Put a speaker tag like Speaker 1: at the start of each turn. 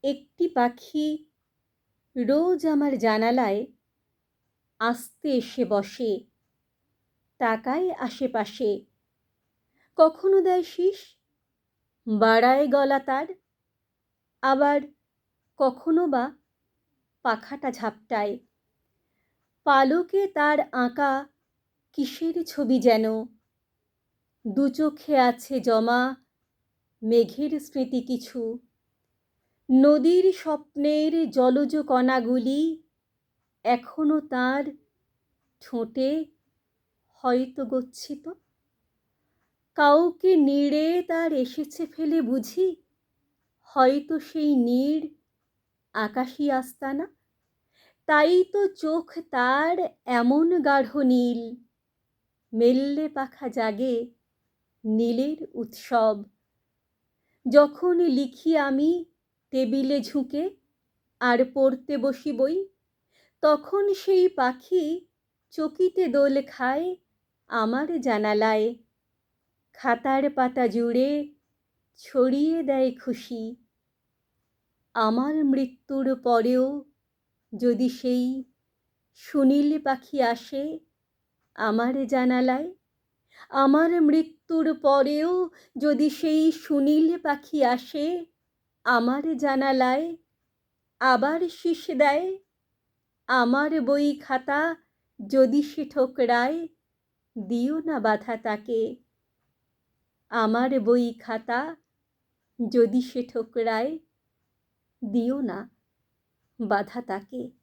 Speaker 1: একটি পাখি রোজ আমার জানালায় আস্তে এসে বসে, তাকায় আশেপাশে, কখনো দেয় শীষ, বাড়ায় গলা তার, আবার কখনো বা পাখাটা ঝাপটায়। পালকে তার আঁকা কিসের ছবি যেন, দু চোখে আছে জমা মেঘের স্মৃতি কিছু। নদীর স্বপ্নের জলজ কণাগুলি এখনো তার ঠোঁটে হয়তো গচ্ছিত। কাউকে নিড়ে তার এসেছে ফেলে বুঝি, হয়তো সেই নীড় আকাশী আস্তানা। তাই তো চোখ তার এমন গাঢ় নীল, মেললে পাখা জাগে নীলের উৎসব। যখন লিখি আমি টেবিলে ঝুঁকে আর পড়তে বসি বই, তখন সেই পাখি চকিতে দোল খায় আমার জানালায়। খাতার পাতা জুড়ে ছড়িয়ে দেয় খুশি। আমার মৃত্যুর পরেও যদি সেই সুনীল পাখি আসে আমার জানালায়, আমার মৃত্যুর পরেও যদি সেই সুনীল পাখি আসে আমার জানালায়, আবার শীষ দেয়, আমার বই খাতা যদি সে ঠোকরায়, দিও না বাধা তাকে। আমার বই খাতা যদি সে ঠোকরায়, দিও না বাধা তাকে।